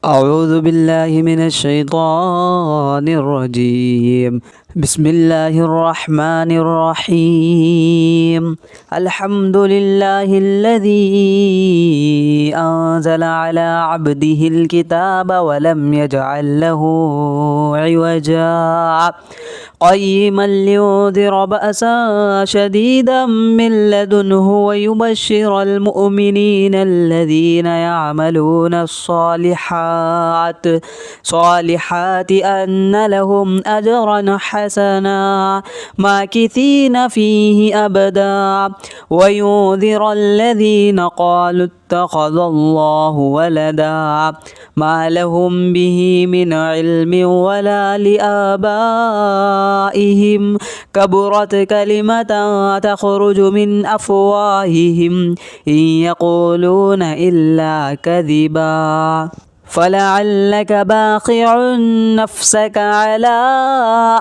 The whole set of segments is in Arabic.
أعوذ بالله من الشيطان الرجيم. بسم الله الرحمن الرحيم. الحمد لله الذي أنزل على عبده الكتاب ولم يجعل له عوجا قيما لينذر بأسا شديدا من لدنه ويبشر المؤمنين الذين يعملون الصالحات أن لهم أجرا حسنا ماكثين فيه أبدا وينذر الذين قالوا اتخذ الله ولدا ما لهم به من علم ولا لآبائهم كبرت كلمة تخرج من أفواههم إن يقولون إلا كذبا فلعلك باخع نفسك على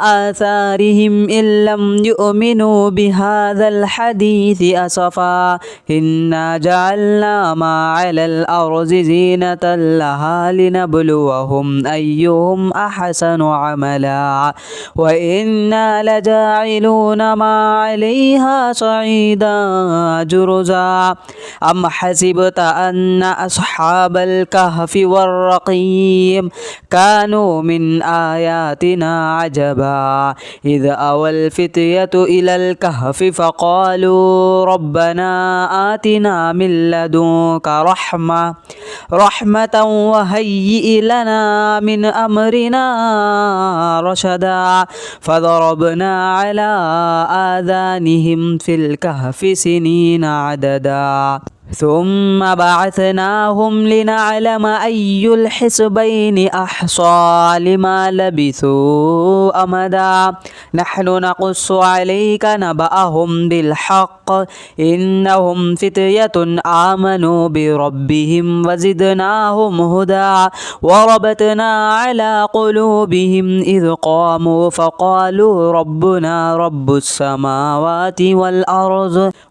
آثارهم إن لم يؤمنوا بهذا الحديث أسفا إنا جعلنا ما على الأرض زينة لها لنبلوهم أيهم أحسن عملا وإنا لجاعلون ما عليها صعيدا جرزا أم حسبت أن أصحاب الكهف والرقيم كانوا من آياتنا عجبا إذ أوى الفتية إلى الكهف فقالوا ربنا آتنا من لدنك رحمة وهيئ لنا من أمرنا رشدا فضربنا على آذانهم في الكهف سنين عددا ثم بعثناهم لنعلم أي الحزبين أحصى لما لبثوا أمدا نحن نقص عليك نبأهم بالحق إنهم فتية آمنوا بربهم وزدناهم هدى وربطنا على قلوبهم إذ قاموا فقالوا ربنا رب السماوات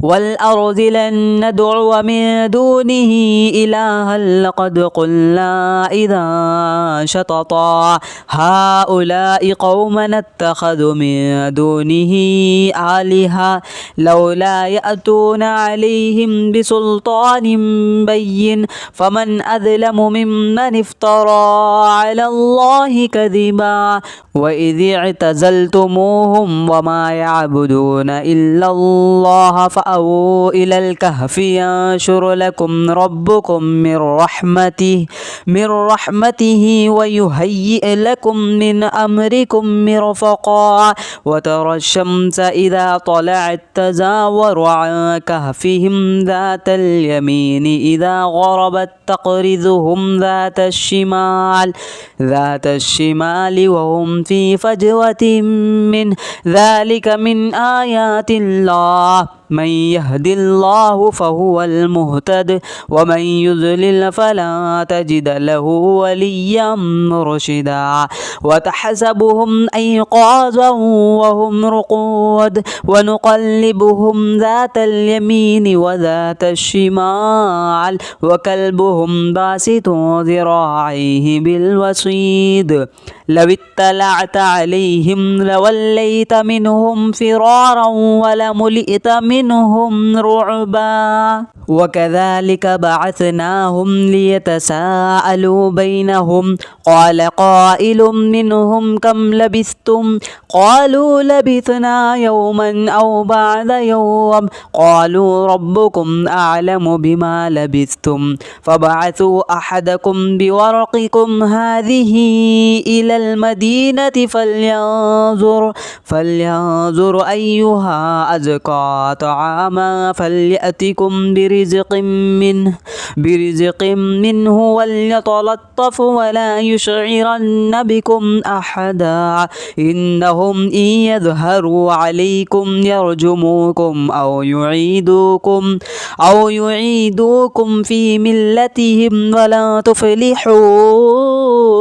والأرض لن ندعو من دونه إلها لقد قلنا إذا شططا هؤلاء قومنا اتخذوا من دونه آلهة لولا يأتون عليهم بسلطان بين فمن أظلم ممن افترى على الله كذبا وإذ اعتزلتموهم وما يعبدون إلا الله فأووا إلى الكهف ينشر لكم ربكم من رحمته ويهيئ لكم من أمركم مرفقا وترى الشمس إذا طلعت تزاور عن كهفهم ذات اليمين إذا غربت تقرضهم ذات الشمال وهم في فجوة من ذلك من آيات الله من يهد الله فهو المهتد ومن يضلل فلا تجد له وليا مرشدا وتحسبهم أيقاظا وهم رقود ونقلبهم ذات اليمين وذات الشمال وكلبهم باسط ذراعيه بالوصيد لو اطلعت عليهم لوليت منهم فرارا ولملئت منهم رعبا وكذلك بعثناهم ليتساءلوا بينهم قال قائل منهم كم لبثتم قالوا لبثنا يوما أو بعد يوم قالوا ربكم أعلم بما لبثتم فبعثوا أحدكم بورقكم هذه إلى المدينة فلينظر أيها أزكى طعاما فليأتكم برزق منه وليتلطف ولا يشعرن بكم أحدا إنهم إن يظهروا عليكم يرجموكم أو يعيدوكم في ملتهم ولا تفلحون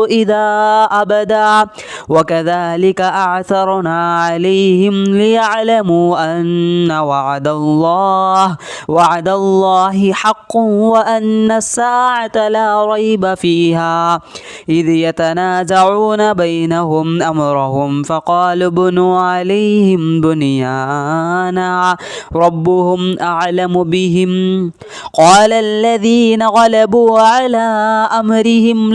إذا أبدا وكذلك أعثرنا عليهم ليعلموا أن وعد الله حق وأن الساعة لا ريب فيها إذ يتنازعون بينهم أمرهم فقالوا بنوا عليهم بنيانا ربهم أعلم بهم قال الذين غلبوا على أمرهم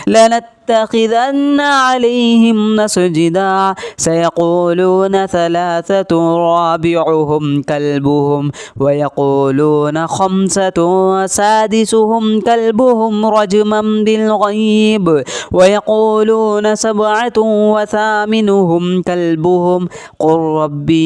لنتخذن عليهم مسجدا سيقولون ثلاثة رابعهم كلبهم ويقولون خمسة سادسهم كلبهم رجما بالغيب ويقولون سبعة وثامنهم كلبهم قل ربي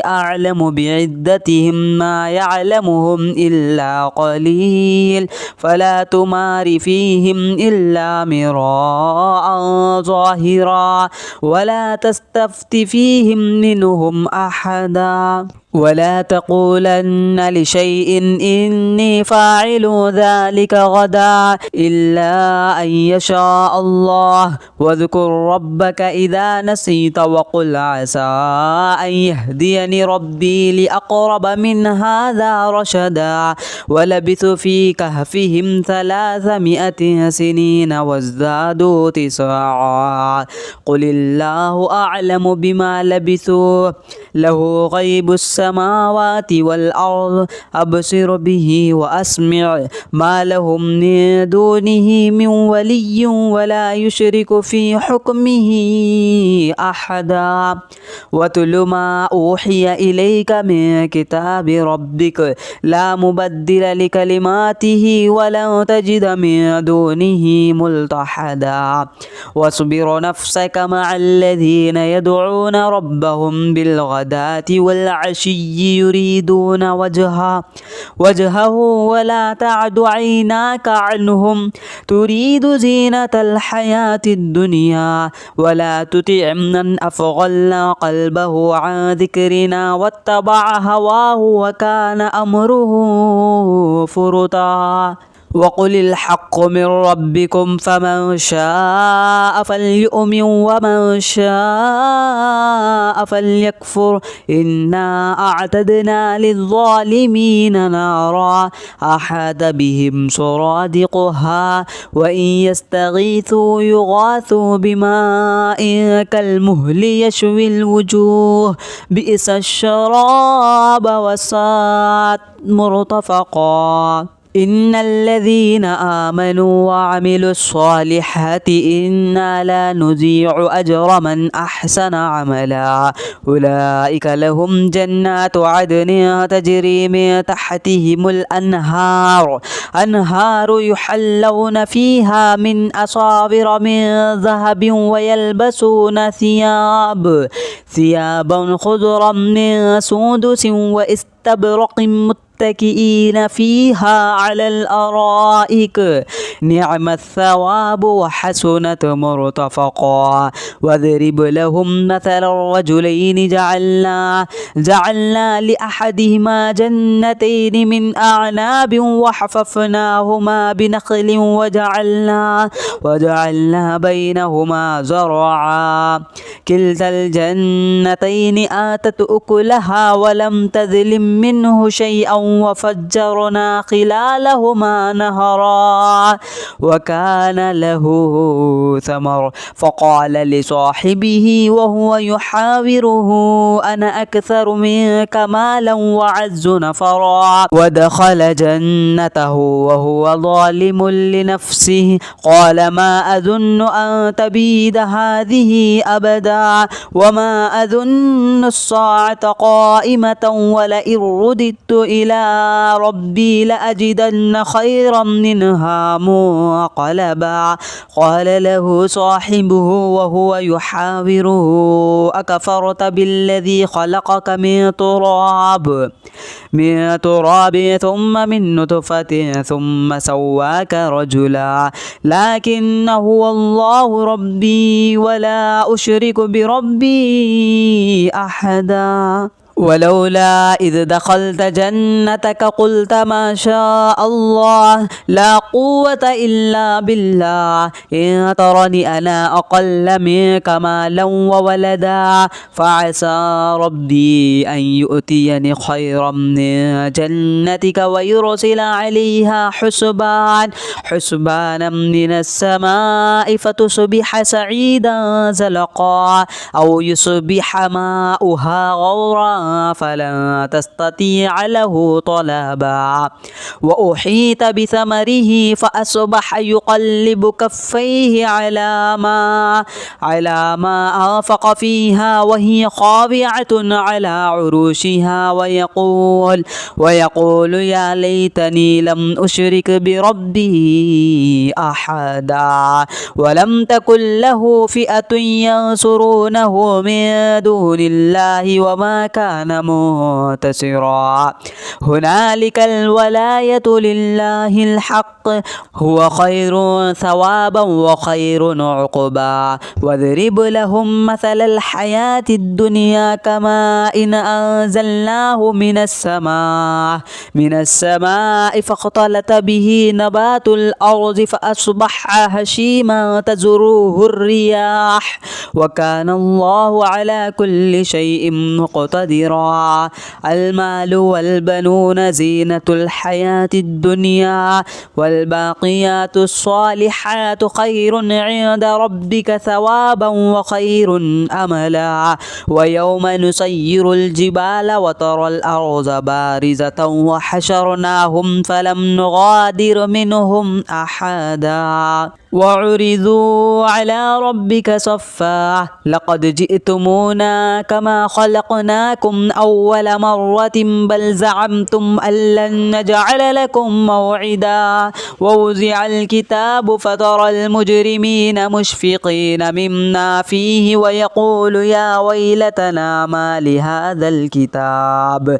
أعلم بعدتهم ما يعلمهم إلا قليل فلا تمار فيهم إلا مراء ظاهرا ولا تستفت فيهم منهم أحدا ولا تقولن لشيء إني فاعل ذلك غدا إلا أن يشاء الله واذكر ربك إذا نسيت وقل عسى أن يهديني ربي لأقرب من هذا رشدا ولبثوا في كهفهم 300 سنين وازدادوا 9 قل الله أعلم بما لبثوا له غيب السماوات والأرض أبصر به وأسمع ما لهم من دونه من ولي ولا يشرك في حكمه أحدا واتل ما أوحي إليك من كتاب ربك لا مبدل لكلماته ولن تجد من دونه ملتحدا واصبر نفسك مع الذين يدعون ربهم بالغداة والعشي يريدون وجهه ولا تعد عيناك عنهم تريد زينة الحياة الدنيا ولا تطع من أغفلنا قلبه عن ذكرنا واتبع هواه وكان أمره فرطا وقل الحق من ربكم فمن شاء فليؤمن ومن شاء فليكفر إنا أعتدنا للظالمين نارا أحاط بهم سرادقها وإن يستغيثوا يغاثوا بماء كالمهل يشوي الوجوه بئس الشراب وساءت مرتفقا إن الذين آمنوا وعملوا الصالحات إنا لا نضيع أجر من أحسن عملا أولئك لهم جنات عدن تجري من تحتهم الأنهار يحلون فيها من أصابر من ذهب ويلبسون ثيابا خضرا من سندس واستبرق متكئين فيها على الأرائك نعم الثواب وحسنت مرتفقا واضرب لهم مثل الرجلين جعلنا لأحدهما جنتين من أعناب وحففناهما بنخل وجعلنا بينهما زرعا كلتا الجنتين آتت أكلها ولم تظلم منه شيئا وفجرنا خلالهما نهرا وكان له ثمر فقال لصاحبه وهو يحاوره أنا أكثر منك مالا وأعز نفرا ودخل جنته وهو ظالم لنفسه قال ما أظن أن تبيد هذه أبدا وما أظن الساعة قائمة ولئن رددت إلى ربي لأجدن خيرا منها منقلبا قال له صاحبه وهو يحاوره أكفرت بالذي خلقك من تراب ثم من نطفة ثم سواك رجلا لكن هو الله ربي ولا أشرك بربي أحدا ولولا إذ دخلت جنتك قلت ما شاء الله لا قوة إلا بالله إن ترني أنا أقل منك مالا وولدا فعسى ربي أن يؤتيني خيرا من جنتك ويرسل عليها حسبانا من السماء فتصبح سعيدا زلقا أو يصبح ماؤها غورا فلن تستطيع له طلبا وأحيط بثمره فأصبح يقلب كفيه على ما أنفق فيها وهي خاضعة على عروشها ويقول يا ليتني لم أشرك بربي أحدا ولم تكن له فئة ينصرونه من دون الله وما كان منتصرا هنالك الولاية لله الحق هو خير ثوابا وخير عقبا واضرب لهم مثل الحياة الدنيا كماء إن أنزلناه من السماء فاختلط به نبات الأرض فأصبح هشيما تذروه الرياح وكان الله على كل شيء مقتدرا المال والبنون زينة الحياة الدنيا والباقيات الصالحات خير عند ربك ثوابا وخير أملا ويوم نسير الجبال وترى الأرض بارزة وحشرناهم فلم نغادر منهم أحدا وعرضوا على ربك صفا لقد جئتمونا كما خلقناكم أول مرة بل زعمتم أن لن نجعل لكم موعدا ووزع الكتاب فترى المجرمين مشفقين مما فيه ويقول يا ويلتنا ما لهذا الكتاب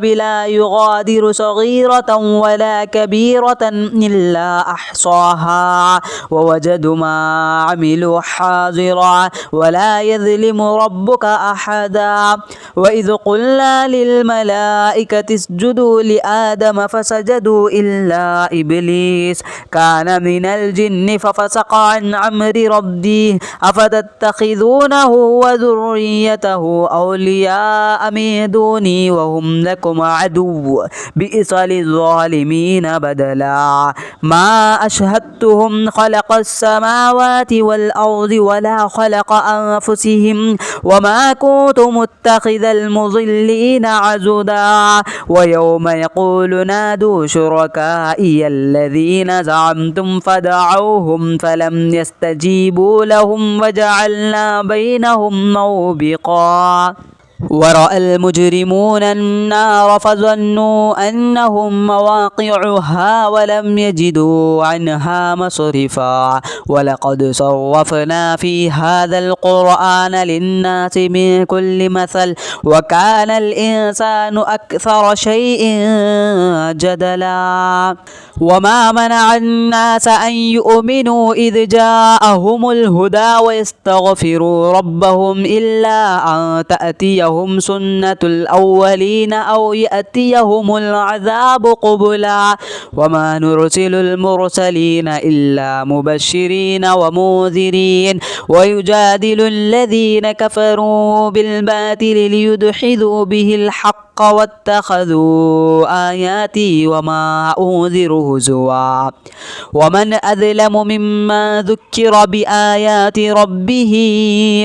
لا يغادر صغيرة ولا كبيرة إلا أحصاها ووجدوا ما عملوا حاضرا ولا يظلم ربك أحدا وإذ قلنا للملائكة اسجدوا لآدم فسجدوا إلا إبليس كان من الجن ففسق عن أمر ربه أفتتخذونه وذريته أولياء من دوني وهم لكم عدو بئس للظالمين بدلا ما أشهدتهم خلق السماوات والأرض ولا خلق أنفسهم وما كنت متخذ المضلين عضدا ويوم يقول نادوا شركائي الذين زعمتم فدعوهم فلم يستجيبوا لهم وجعلنا بينهم موبقا ورأى المجرمون النار فظنوا أنهم مواقعها ولم يجدوا عنها مصرفا ولقد صرفنا في هذا القرآن للناس من كل مثل وكان الإنسان أكثر شيء جدلا وما منع الناس أن يؤمنوا إذ جاءهم الهدى ويستغفروا ربهم إلا أن تأتيهم سنة الأولين أو يأتيهم العذاب قبلا وما نرسل المرسلين إلا مبشرين ومنذرين ويجادل الذين كفروا بالباطل ليدحضوا به الحق واتخذوا آياتي وما أنذروا هزوا ومن أظلم مما ذكر بآيات ربه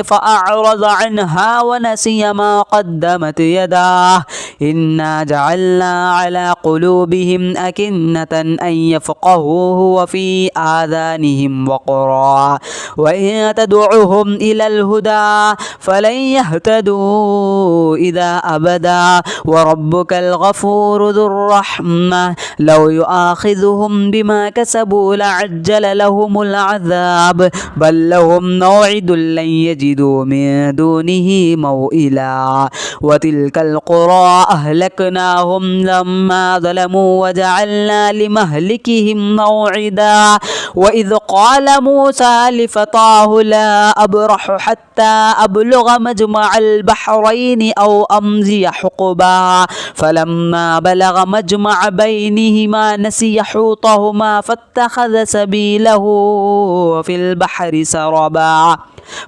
فأعرض عنها ونسي ما قدمت يداه إنا جعلنا على قلوبهم أكنة أن يفقهوه وفي آذانهم وقرا وإن تدعوهم إلى الهدى فلن يهتدوا إذا أبدا وربك الغفور ذو الرحمة لو يؤاخذهم بما كسبوا لعجل لهم العذاب بل لهم موعد لن يجدوا من دونه موئلا وتلك القرى أهلكناهم لما ظلموا وجعلنا لمهلكهم موعدا وإذ قال موسى لفتاه لا أبرح حتى أبلغ مجمع البحرين أو أمضي حقبا فلما بلغ مجمع بينهما نسي حوطهما فاتخذ سبيله في البحر سربا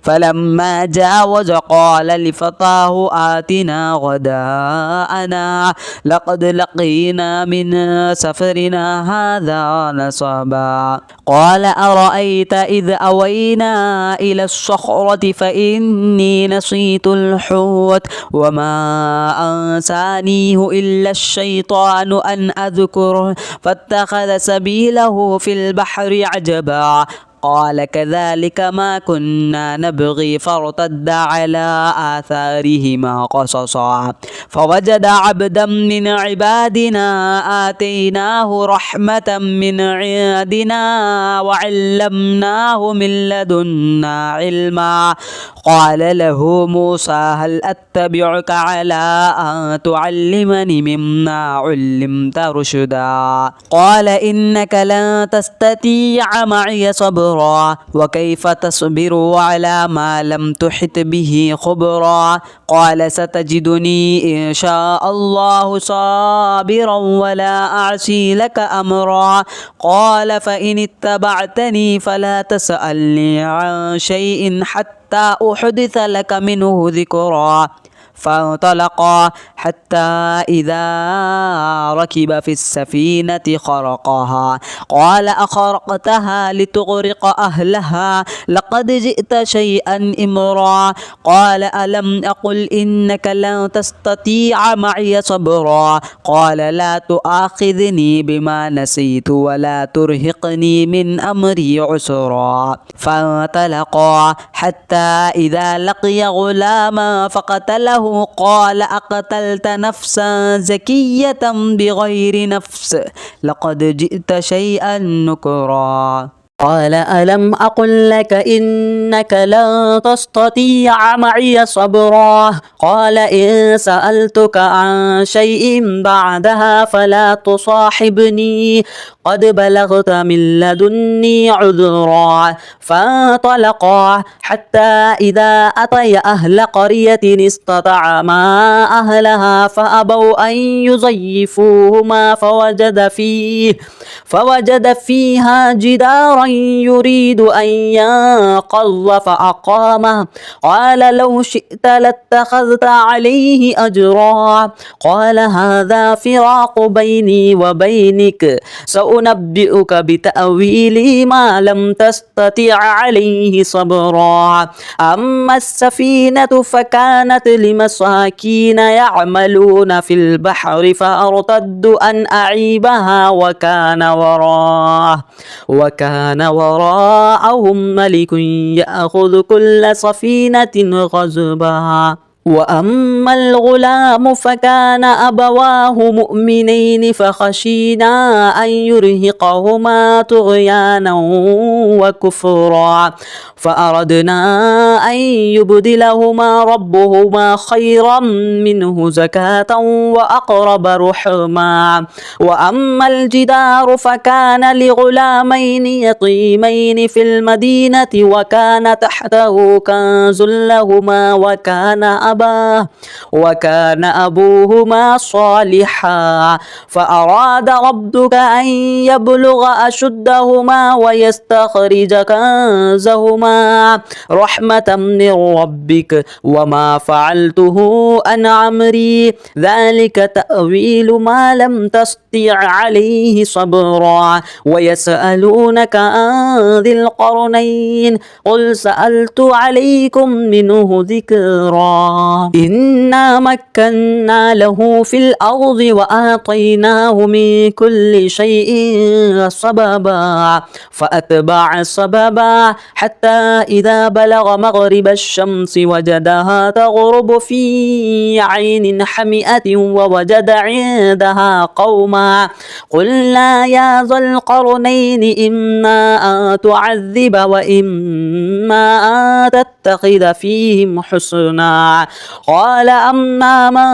فلما جاوز قال لفتاه آتنا غداءنا لقد لقينا من سفرنا هذا نصبا قال أرأيت إذ أوينا إلى الصخرة فإني نسيت الحوت وما أنسانيه إلا الشيطان أن أذكره فاتخذ سبيله في البحر عجبا قال كذلك ما كنا نبغي فارتد على آثارهما قصصا فوجد عبدا من عبادنا آتيناه رحمة من عندنا وعلمناه من لدنا علما قال له موسى هل أتبعك على أن تعلمني مما علمت رشدا قال إنك لن تستطيع معي صبرا وكيف تصبر على ما لم تحط به خبرا قال ستجدني إن شاء الله صابرا ولا أعصي لك أمرا قال فإن اتبعتني فلا تسألني عن شيء حتى أحدث لك منه ذكرا فانطلقا حتى إذا ركب في السفينة خرقها قال أخرقتها لتغرق أهلها لقد جئت شيئا إمرا قال ألم أقل إنك لن تستطيع معي صبرا قال لا تؤاخذني بما نسيت ولا ترهقني من أمري عسرا فانطلقا حتى إذا لقي غلاما فقتله قال أقتلت نفسا زكية بغير نفس لقد جئت شيئا نكرا قال ألم أقل لك إنك لن تستطيع معي صبرا قال إن سألتك عن شيء بعدها فلا تصاحبني قد بلغت من لدني عذرا فانطلقا حتى إذا أتيا أهل قرية استطعما أهلها فأبوا أن يضيفوهما فوجد فيها جدارا يريد أن ينقض فأقامه قال لو شئت لاتخذت عليه أجرا قال هذا فراق بيني وبينك سأنبئك بتأويل ما لم تستطع عليه صبرا أما السفينة فكانت لمساكين يعملون في البحر فأرتدوا أن أعيبها وكان وراءهم ملك يأخذ كل سفينة غصبا وأما الغلام فكان أبواه مؤمنين فخشينا أن يرهقهما طغيانا وكفرا فأردنا أن يبدلهما ربهما خيرا منه زكاة وأقرب رحما وأما الجدار فكان لغلامين يتيمين في المدينة وكان تحته كنز لهما وكان أبوهما صالحا فأراد ربك أن يبلغ أشدهما ويستخرج كنزهما رحمة من ربك وما فعلته عن أمري ذلك تأويل ما لم تستطع عليه صبرا ويسألونك عن ذي القرنين قل سألت عليكم منه ذكرا إنا مكنا له في الأرض وآتيناه من كل شيء سببا فأتبع سببا حتى إذا بلغ مغرب الشمس وجدها تغرب في عين حمئة ووجد عندها قوما قلنا يا ذا القرنين إما أن تعذب وإما أن تتخذ فيهم حسنا قال أما من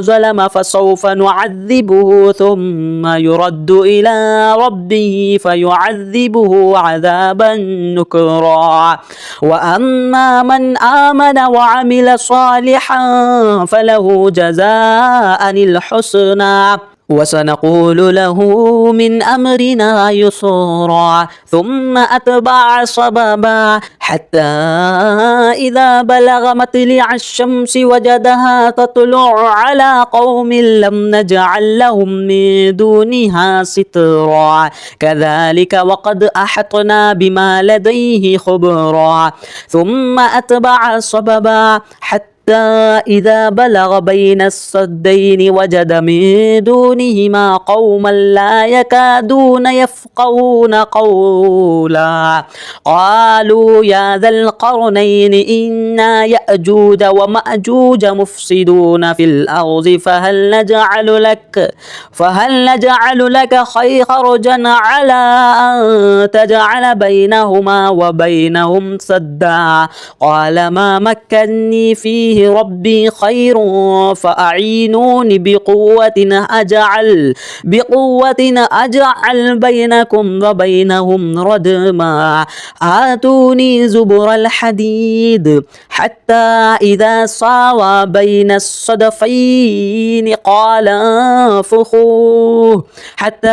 ظلم فسوف نعذبه ثم يرد إلى ربه فيعذبه عذابا نكرا وأما من آمن وعمل صالحا فله جزاء الحسنى وسنقول له من أمرنا يسرا ثم أتبع سببا حتى إذا بلغ مطلع الشمس وجدها تطلع على قوم لم نجعل لهم من دونها سترا كذلك وقد أحطنا بما لديه خبرا ثم أتبع سببا حتى إذا بلغ بين السدين وجد من دونهما قوما لا يكادون يفقهون قولا قالوا يا ذا القرنين إنا يأجوج ومأجوج مفسدون في الأرض فهل نجعل لك خرجا على أن تجعل بينهما وبينهم سدا قال ما مكني فيه ربي خير فأعينوني بقوة أجعل بينكم وبينهم ردما آتوني زبر الحديد حتى إذا ساوى بين الصدفين قال انفخوه حتى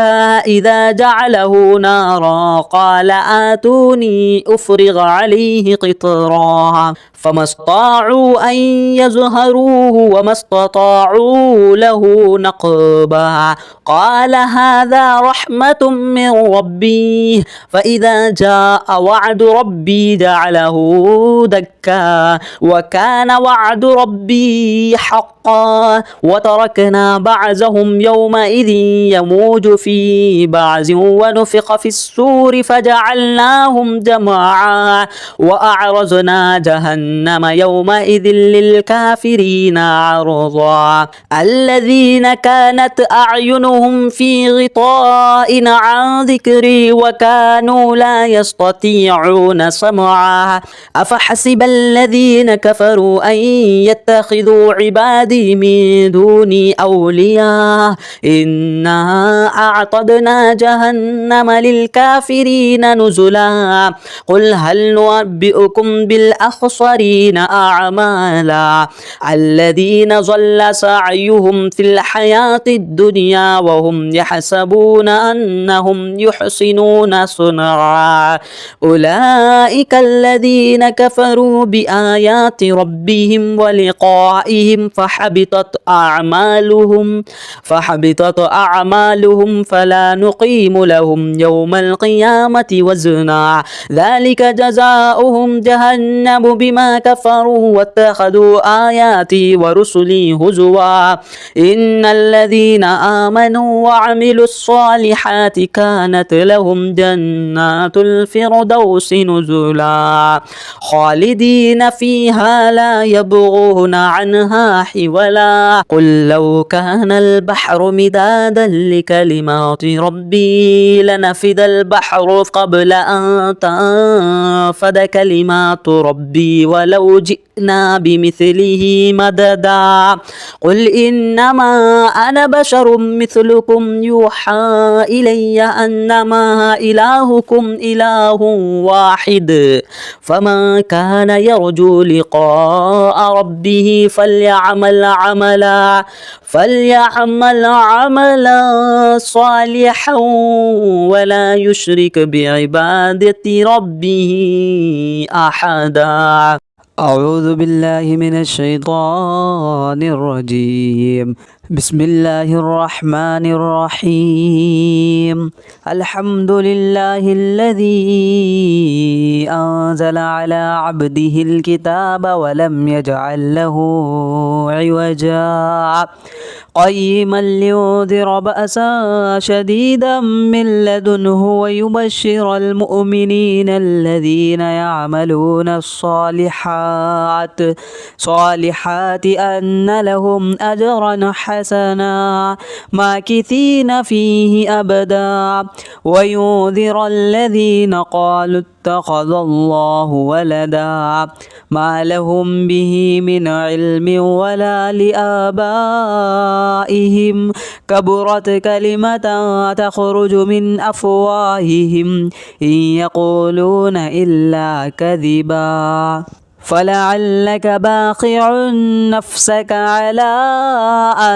إذا جعله نارا قال آتوني أفرغ عليه قطرا فما استطاعوا أن يظهروه وما استطاعوا له نقبا قال هذا رحمة من ربي فإذا جاء وعد ربي جعله دكا وكان وعد ربي حقا وتركنا بعضهم يومئذ يموج في بعض ونفخ في السور فجعلناهم جمعا وأعرضنا جهنم يومئذ للكافرين عرضا الذين كانت أعينهم في غطاء عن ذكري وكانوا لا يستطيعون سمعا أفحسب الذين كفروا أن يتخذوا عبادي من دوني أولياء إنا أعتدنا جهنم للكافرين نزلا قل هل ننبئكم بالأخسرين أعمالا الذين ضل سعيهم في الحياة الدنيا وهم يحسبون أنهم يحسنون صنعا أولئك الذين كفروا بآيات ربهم ولقائهم فحبطت أعمالهم فلا نقيم لهم يوم القيامة وزنا ذلك جزاؤهم جهنم بما كفروا واتخذوا آياتي ورسلي هزوا إن الذين آمنوا وعملوا الصالحات كانت لهم جنات الفردوس نزلا خالدين فيها لا يبغون عنها حولا قل لو كان البحر مدادا لكلمات ربي لنفد البحر قبل أن تنفد كلمات ربي ولو جئنا بمثله مددا قل إنما أنا بشر مثلكم يوحى إلي أنما إلهكم إله واحد فمن كان يرجو لقاء ربه فليعمل عملا صالحا ولا يشرك بعبادة ربه أحدا أعوذ بالله من الشيطان الرجيم بسم الله الرحمن الرحيم الحمد لله الذي أنزل على عبده الكتاب ولم يجعل له عوجا قيما لينذر بأسا شديدا من لدنه ويبشر المؤمنين الذين يعملون الصالحات أن لهم أجرا حسنا ماكثين فيه أبدا وينذر الذين قالوا اتخذ الله ولدا ما لهم به من علم ولا لآبائهم كبرت كلمة تخرج من أفواههم إن يقولون إلا كذبا فلعلك باخع نفسك على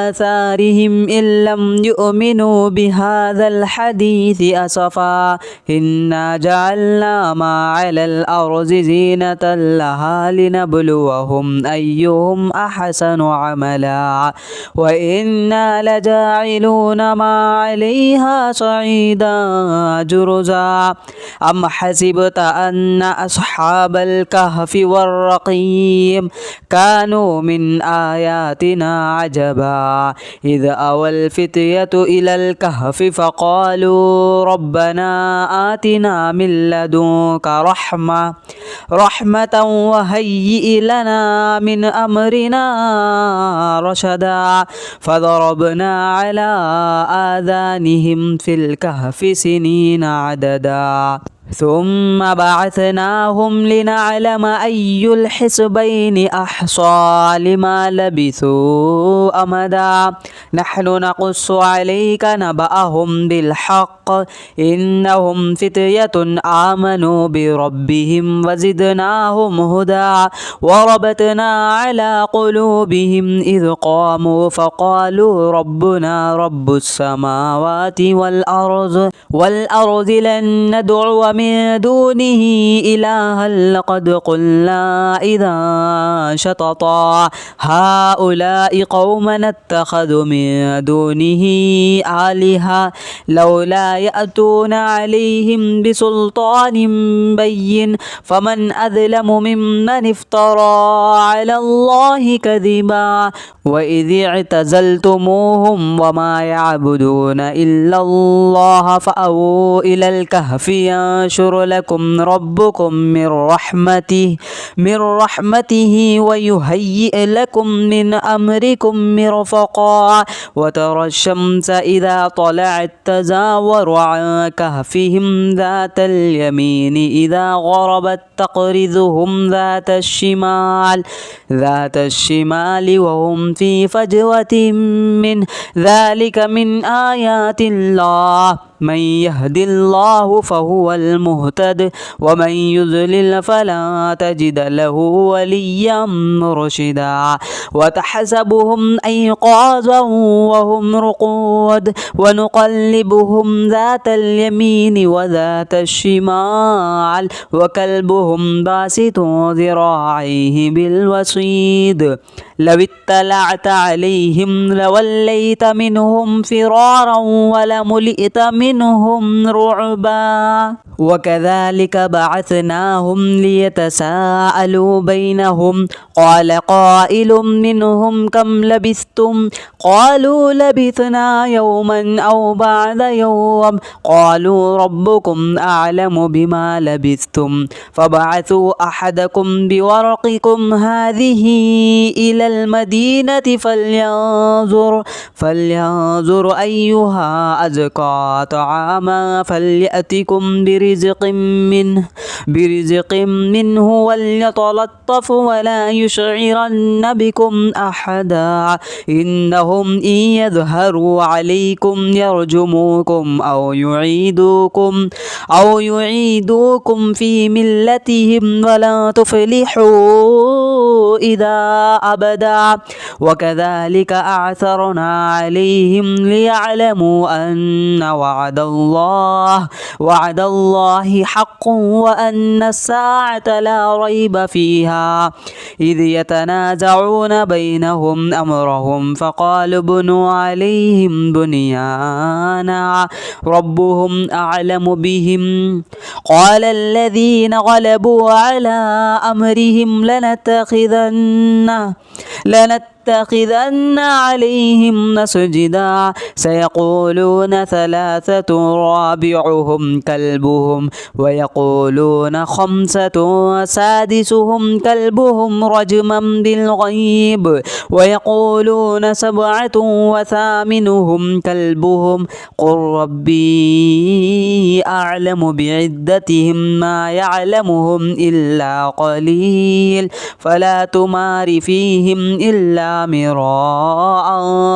آثارهم إن لم يؤمنوا بهذا الحديث أسفا إنا جعلنا ما على الأرض زينة لها لنبلوهم أيهم أحسن عملا وإنا لجاعلون ما عليها صعيدا جرزا أم حسبت أن أصحاب الكهف والرقيم كانوا من آياتنا عجبا إذ أوى الفتية إلى الكهف فقالوا ربنا آتنا من لدنك رحمة وهيئ لنا من أمرنا رشدا فضربنا على آذانهم في الكهف سنين عددا ثم بعثناهم لنعلم أي الحزبين أحصى لما لبثوا أمدا نحن نقص عليك نبأهم بالحق إنهم فتية آمنوا بربهم وزدناهم هدى وربطنا على قلوبهم إذ قاموا فقالوا ربنا رب السماوات والأرض لن ندعو من دونه إلها لقد قلنا إذا شططا هؤلاء قومنا اتخذوا من دونه آلهة لولا يأتون عليهم بسلطان بين فمن أظلم ممن افترى على الله كذبا وإذ اعتزلتموهم وما يعبدون إلا الله فأووا إلى الكهف ينشر لكم ربكم من رحمته ويهيئ لكم من أمركم مرفقا وترى الشمس إذا طلعت تزاور عن كهفهم ذات اليمين إذا غربت تقرضهم ذات الشمال وهم في فجوة من ذلك من آيات الله من يهد الله فهو المهتد ومن يضلل فلا تجد له وليا مرشدا وتحسبهم أيقاظا وهم رقود ونقلبهم ذات اليمين وذات الشمال وكلبهم باسط ذراعيه بالوصيد لو اطلعت عليهم لوليت منهم فرارا ولملئت منهم رعبا وكذلك بعثناهم ليتساءلوا بينهم قال قائل منهم كم لبثتم قالوا لبثنا يوما أو بعد يوم قالوا ربكم أعلم بما لبثتم فبعثوا أحدكم بورقكم هذه إلى المدينة فلينظر أيها أزكى طعاما فليأتكم برزق منه وليتلطف ولا يشعرن بكم أحدا إنهم إن يظهروا عليكم يرجموكم أو يعيدوكم في ملتهم ولا تفلحوا إذا أبدا وكذلك أعثرنا عليهم ليعلموا أن وعد الله حق وأن الساعة لا ريب فيها إذ يتنازعون بينهم أمرهم فقالوا بنوا عليهم بنيانا ربهم أعلم بهم قال الذين غلبوا على أمرهم لنتخذن عليهم مسجدا سيقولون ثلاثة رابعهم كلبهم ويقولون خمسة سادسهم كلبهم رجما بالغيب ويقولون سبعة وثامنهم كلبهم قل ربي أعلم بعدتهم ما يعلمهم إلا قليل فلا تمار فيهم إلا مراء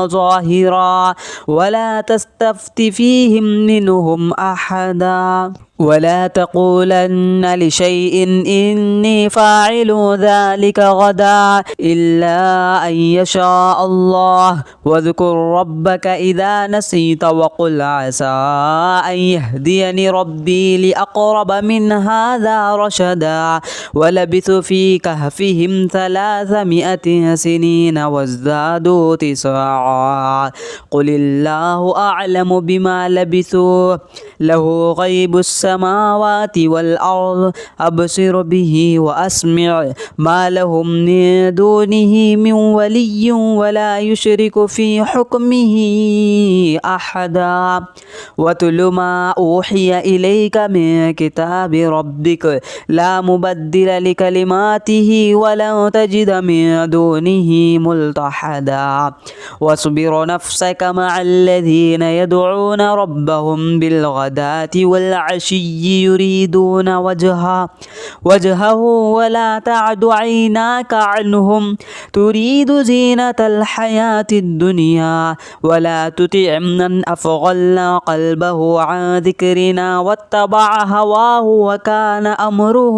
ظاهرا ولا تستفت فيهم منهم أحدا ولا تقولن لشيء إني فاعل ذلك غدا إلا أن يشاء الله واذكر ربك إذا نسيت وقل عسى أن يهديني ربي لأقرب من هذا رشدا ولبثوا في كهفهم 300 سنين وازدادوا 9 قل الله أعلم بما لبثوا له غيب السماوات والأرض أبصر به وأسمع ما لهم من دونه من ولي ولا يشرك في حكمه أحدا واتل ما أوحي إليك من كتاب ربك لا مبدل لكلماته ولن تجد من دونه ملتحدا واصبر نفسك مع الذين يدعون ربهم بالغداة والعشي يريدون وجهه ولا تعد عيناك عنهم تريد زينة الحياة الدنيا ولا تطع من أغفلنا قلبه عن ذكرنا واتبع هواه وكان أمره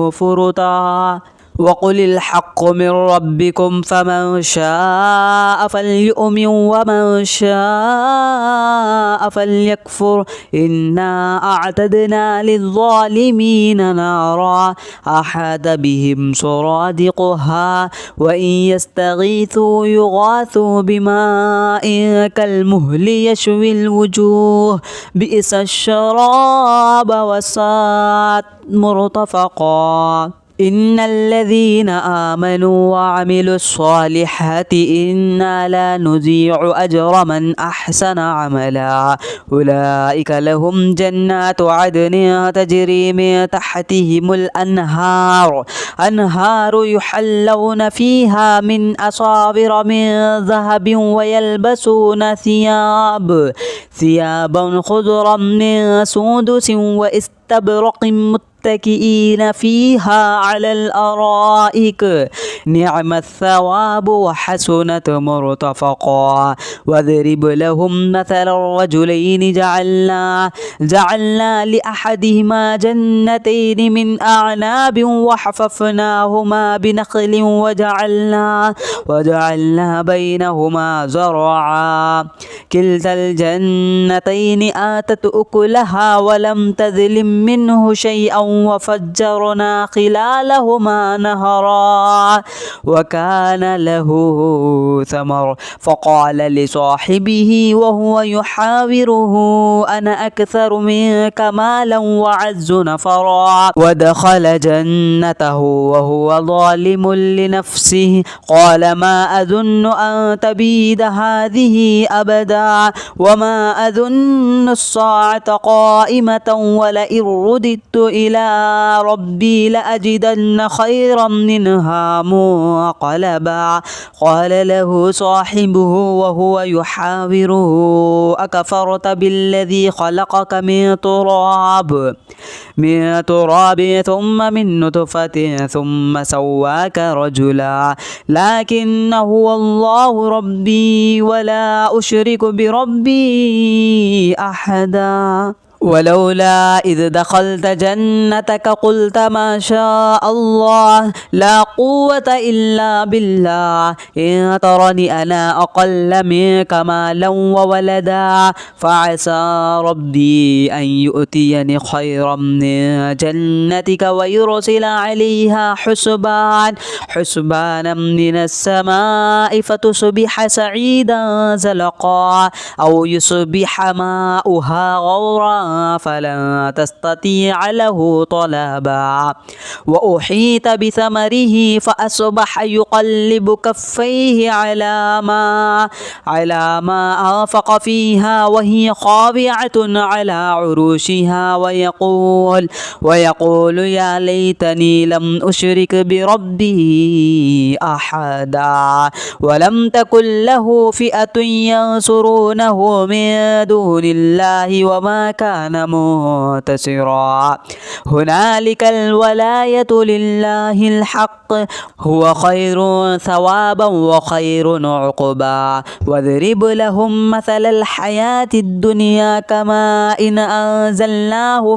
فرطا وقل الحق من ربكم فمن شاء فليؤمن ومن شاء فليكفر إنا أعتدنا للظالمين نارا أحاط بهم سرادقها وإن يستغيثوا يغاثوا بماء كالمهل يشوي الوجوه بئس الشراب وساءت مرتفقا إن الذين آمنوا وعملوا الصالحات إنا لا نضيع أجر من أحسن عملا أولئك لهم جنات عدن تجري من تحتهم الأنهار يحلون فيها من أصابر من ذهب ويلبسون ثيابا خضرا من سندس واستبرق متكئين فيها على الأرائك نعم الثواب وحسنت مرتفقا واضرب لهم مثل الرجلين جعلنا لأحدهما جنتين من أعناب وحففناهما بنخل وجعلنا بينهما زرعا كلتا الجنتين آتت أكلها ولم تظلم منه شيئا وفجرنا خلالهما نهرا وكان له ثمر فقال لصاحبه وهو يحاوره أنا أكثر منك مالا وأعز نفرا ودخل جنته وهو ظالم لنفسه قال ما أظن أن تبيد هذه أبدا وما أظن الساعة قائمة ولئن رددت إلى ربي لأجدن خيرا منها منقلبا قال له صاحبه وهو يحاوره أكفرت بالذي خلقك من تراب ثم من نطفة ثم سواك رجلا لكن هو الله ربي ولا أشرك بربي أحدا ولولا إذ دخلت جنتك قلت ما شاء الله لا قوة إلا بالله إن ترني أنا أقل منك مالا وولدا فعسى ربي أن يؤتيني خيرا من جنتك ويرسل عليها حسبانا من السماء فتصبح سعيدا زلقا أو يصبح ماؤها غورا فلن تستطيع له طلبا وأحيط بثمره فأصبح يقلب كفيه على ما أنفق فيها وهي خاضعة على عروشها ويقول يا ليتني لم أشرك بربي أحدا ولم تكن له فئة ينصرونه من دون الله وما كان منتصرا هنالك الولاية لله الحق هو خير ثوابا وخير عقبا واضرب لهم مثل الحياة الدنيا كماء إن أنزلناه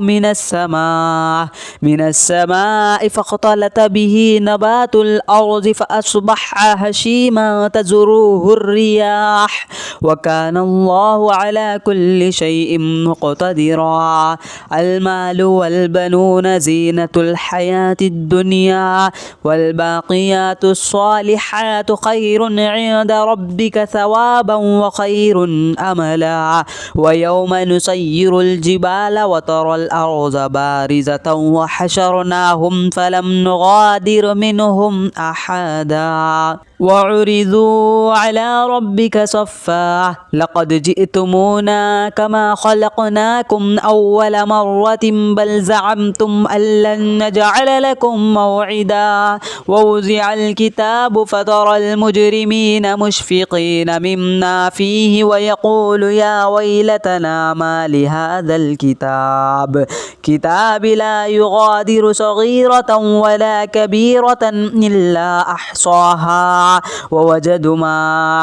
من السماء فاختلط به نبات الأرض فأصبح هشيما تذروه الرياح وكان الله على كل شيء مقتدرا المال والبنون زينة الحياة الدنيا والباقيات الصالحات خير عند ربك ثوابا وخير أملا ويوم نسير الجبال وترى الأرض بارزة وحشرناهم فلم نغادر منهم أحدا وعرضوا على ربك صفا لقد جئتمونا كما خلقناكم أول مرة بل زعمتم أن لن نجعل لكم موعدا ووزع الكتاب فترى المجرمين مشفقين مما فيه ويقول يا ويلتنا ما لهذا كتاب لا يغادر صغيرة ولا كبيرة إلا أحصاها ووجدوا ما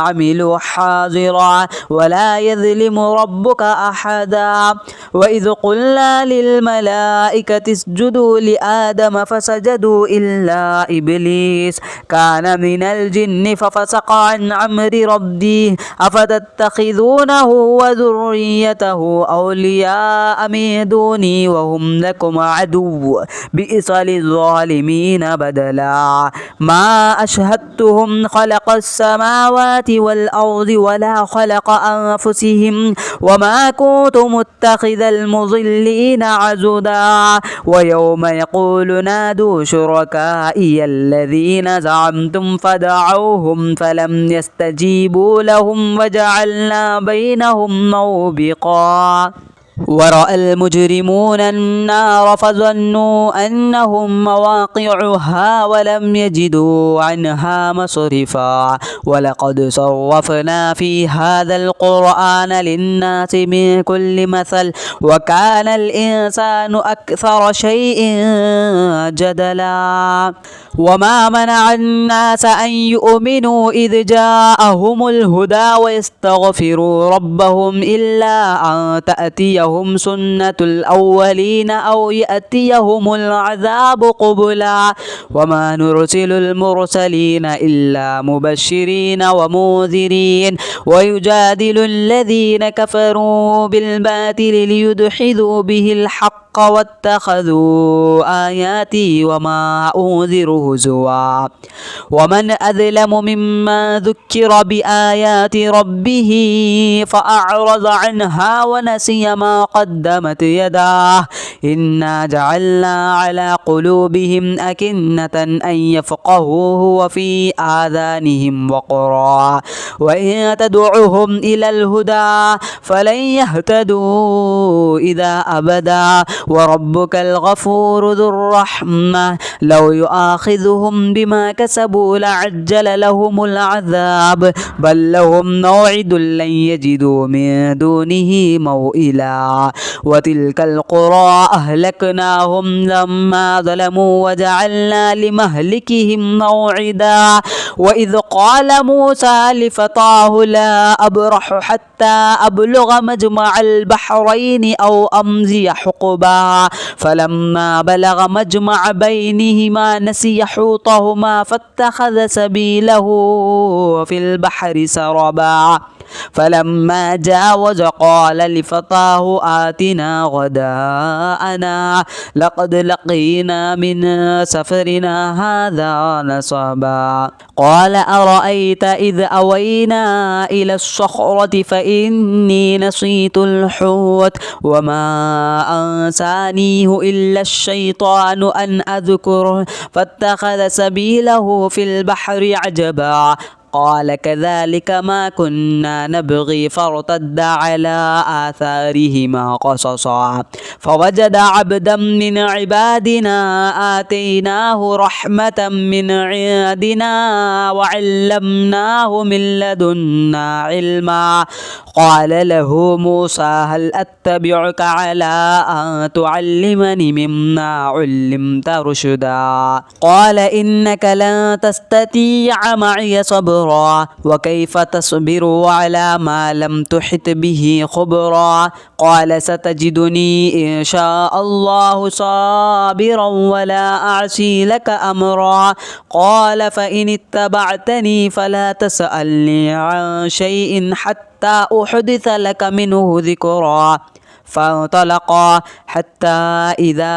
عملوا حاضرا ولا يظلم ربك أحدا وإذ قلنا للملائكة اسجدوا لآدم فسجدوا إلا إبليس كان من الجن ففسق عن أمر ربه أفتتخذونه وذريته أولياء من دوني وهم لكم عدو بئس للظالمين بدلا ما أشهدتهم خلق السماوات والأرض ولا خلق أنفسهم وما كنت متخذ المضلين عضدا ويوم يقول نادوا شركائي الذين زعمتم فدعوهم فلم يستجيبوا لهم وجعلنا بينهم موبقا ورأى المجرمون النار فظنوا أنهم مواقعها ولم يجدوا عنها مصرفا ولقد صرفنا في هذا القرآن للناس من كل مثل وكان الإنسان أكثر شيء جدلا وما منع الناس أن يؤمنوا إذ جاءهم الهدى ويستغفروا ربهم إلا أن تأتيهم سنة الأولين أو يأتيهم العذاب قبلا وما نرسل المرسلين إلا مبشرين ومنذرين ويجادل الذين كفروا بالباطل ليدحضوا به الحق واتخذوا آياتي وما أنذروا هزوا ومن أظلم ممن ذكر بآيات ربه فأعرض عنها ونسي ما قدمت يداه إنا جعلنا على قلوبهم أكنة أن يفقهوه وفي آذانهم وقرا وإن تدعوهم إلى الهدى فلن يهتدوا إذا أبدا وربك الغفور ذو الرحمة لو يؤاخذهم بما كسبوا لعجل لهم العذاب بل لهم موعد لن يجدوا من دونه موئلا رشدا وتلك القرى أهلكناهم لما ظلموا وجعلنا لمهلكهم موعدا وإذ قال موسى لفتاه لا أبرح حتى أبلغ مجمع البحرين أو أمضي حقبا فلما بلغ مجمع بينهما نسي حوتهما فاتخذ سبيله في البحر سربا فلما جاوز قال لفتاه آتنا غداءنا لقد لقينا من سفرنا هذا نصبا قال أرأيت إذ أوينا إلى الصخرة فإني نسيت الحوت وما أنسانيه إلا الشيطان أن أذكره فاتخذ سبيله في البحر عجبا قال كذلك ما كنا نبغي فارتد على آثارهما قصصا فوجد عبدا من عبادنا آتيناه رحمة من عندنا وعلمناه من لدنا علما قال له موسى هل أتبعك على أن تعلمني مما علمت رشدا قال إنك لن تستطيع معي صبرا وكيف تصبر على ما لم تحط به خبرا قال ستجدني إن شاء الله صابرا ولا أعصي لك أمرا قال فإن اتبعتني فلا تسألني عن شيء حتى أحدث لك منه ذكرا فانطلقا حتى إذا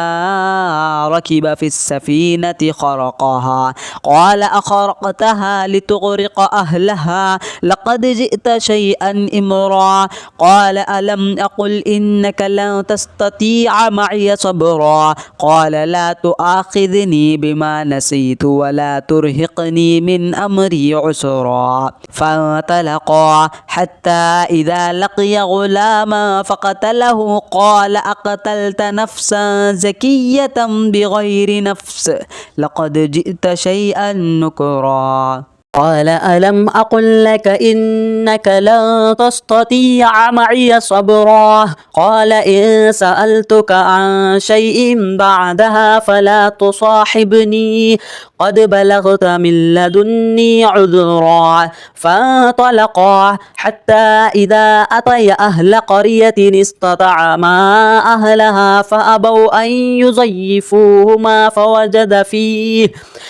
ركب في السفينة خرقها قال أخرقتها لتغرق أهلها لقد جئت شيئا إمرا قال ألم أقل إنك لن تستطيع معي صبرا قال لا تؤاخذني بما نسيت ولا ترهقني من أمري عسرا فانطلقا حتى إذا لقي غلاما فقتله قال أقتلت نفسا زكية بغير نفس لقد جئت شيئا نكرا قال ألم أقل لك إنك لن تستطيع معي صبرا قال إن سألتك عن شيء بعدها فلا تصاحبني قد بلغت من لدني عذرا فانطلقا حتى إذا أتيا أهل قرية استطعما أهلها فأبوا أن يضيفوهما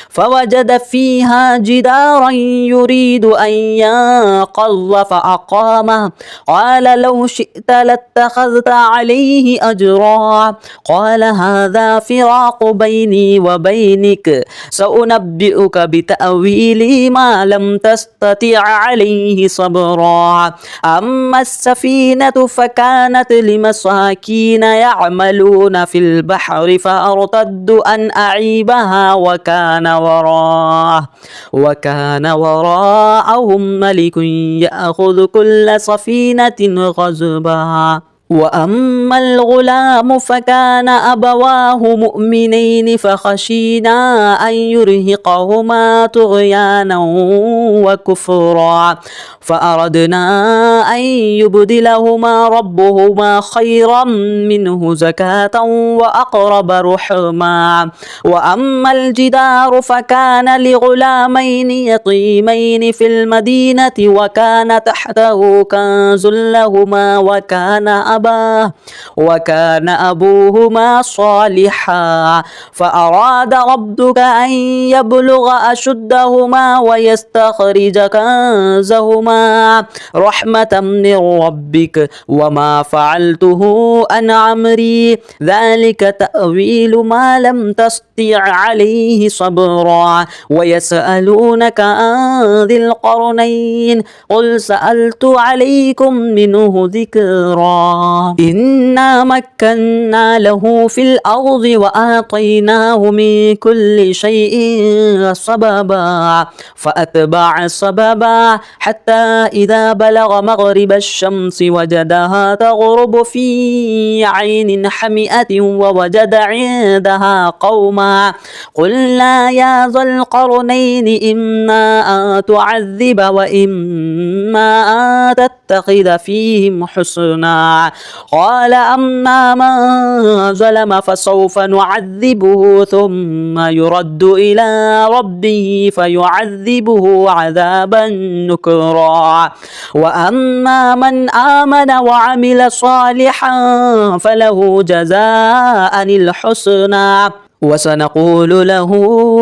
فوجد فيها جدارا يريد أن ينقض فأقامه قال لو شئت لاتخذت عليه أجرا قال هذا فراق بيني وبينك سأنبئك بتأويل ما لم تستطع عليه صبرا أما السفينة فكانت لمساكين يعملون في البحر فأرتدوا أن أعيبها وكان وراءهم ملك يأخذ كل سفينة غصبا وأما الغلام فكان أبواه مؤمنين فخشينا أن يرهقهما طغيانا وكفرا فأردنا أن يبدلهما ربهما خيرا منه زكاة وأقرب رحما وأما الجدار فكان لغلامين يتيمين في المدينة وكان تحته كنز لهما وكان أبوهما صالحا فأراد ربك أن يبلغ أشدهما ويستخرج كنزهما رحمة من ربك وما فعلته عن أمري ذلك تأويل ما لم تستطع عليه صبرا ويسألونك عن ذي القرنين قل سألت عليكم منه ذكرا إنا مكنا له في الأرض وآتيناه من كل شيء سببا فأتبع سببا حتى إذا بلغ مغرب الشمس وجدها تغرب في عين حمئة ووجد عندها قوما قلنا يا ذا القرنين إما أن تعذب وإما أن تتخذ فيهم حسنا قال أما من ظلم فسوف نعذبه ثم يرد إلى ربه فيعذبه عذابا نكرا وأما من آمن وعمل صالحا فله جزاء الحسنى وسنقول له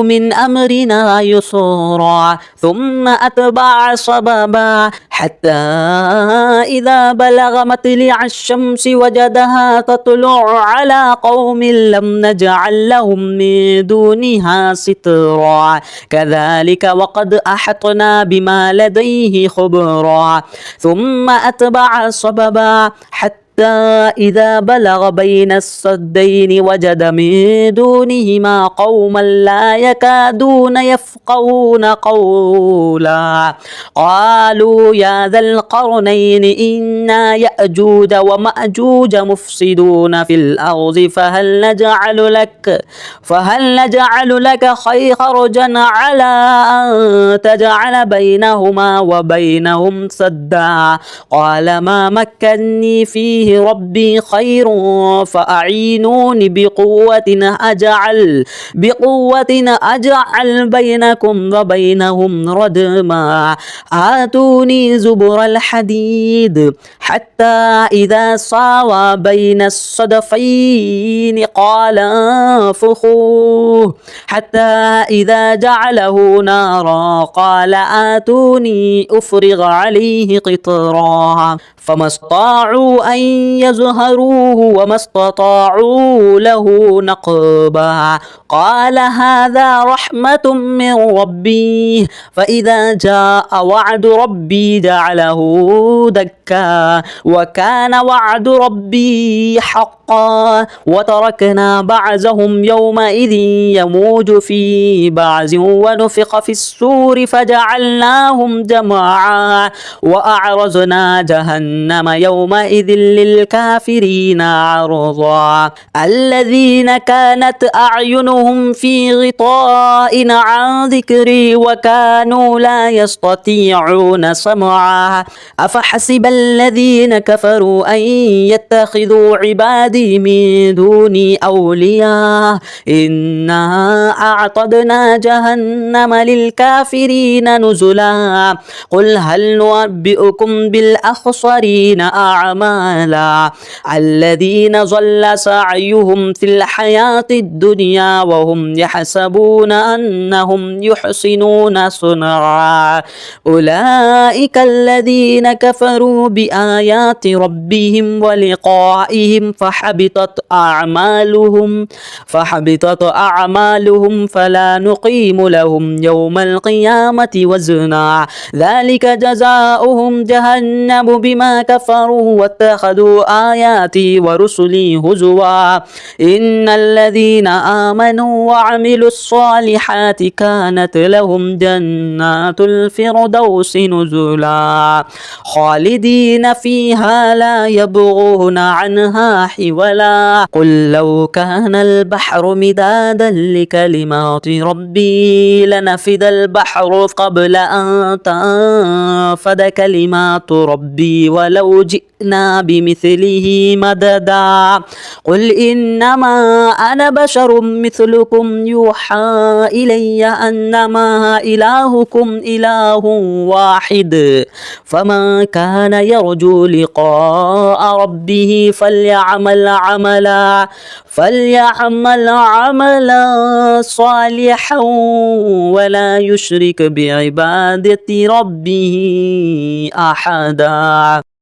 من أمرنا يسرا ثم أتبع سببا حتى إذا بلغ مطلع الشمس وجدها تطلع على قوم لم نجعل لهم من دونها سترا كذلك وقد أحطنا بما لديه خبرا ثم أتبع سببا حتى إذا بلغ بين السدين وجد من دونهما قوما لا يكادون يفقهون قولا قالوا يا ذا القرنين إنا يأجوج ومأجوج مفسدون في الأرض فهل نجعل لك خرجا على أن تجعل بينهما وبينهم سدا قال ما مكني فيه ربي خير فأعينوني بقوة أجعل بينكم وبينهم ردما آتوني زبر الحديد حتى إذا ساوى بين الصدفين قال انفخوه حتى إذا جعله نارا قال آتوني أفرغ عليه قطرا فما استطاعوا أن يظهروه وما استطاعوا له نقبا قال هذا رحمة من ربي فإذا جاء وعد ربي جعله دكا وكان وعد ربي حقا وتركنا بعضهم يومئذ يموج في بعض ونفخ في السور فجعلناهم جماعا وأعرضنا جهنم يومئذ للكافرين عرضا الذين كانت أعينهم في غطاء عن ذكري وكانوا لا يستطيعون سمعا أفحسب الذين كفروا أن يتخذوا عبادي من دوني أولياء إنا أعتدنا جهنم للكافرين نزلا قل هل ننبئكم بالأخسرين أعمالا الذين ضل سعيهم في الحياة الدنيا وهم يحسبون أنهم يحسنون صنعا أولئك الذين كفروا بآيات ربهم ولقائهم فحبطت أعمالهم فلا نقيم لهم يوم القيامة وزنا ذلك جزاؤهم جهنم بما كفروا واتخذوا آياتي ورسلي هزوا إن الذين آمنوا وعملوا الصالحات كانت لهم جنات الفردوس نزلا خالدين فيها لا يبغون عنها حولا قل لو كان البحر مدادا لكلمات ربي لنفد البحر قبل أن تنفد كلمات ربي ولو جئنا بمثله مددا قل إنما أنا بشر مثلكم يوحى إلي أنما إلهكم إله واحد فمن كان يرجو لقاء ربه فليعمل عملا صالحا ولا يشرك بعبادة ربه أحدا.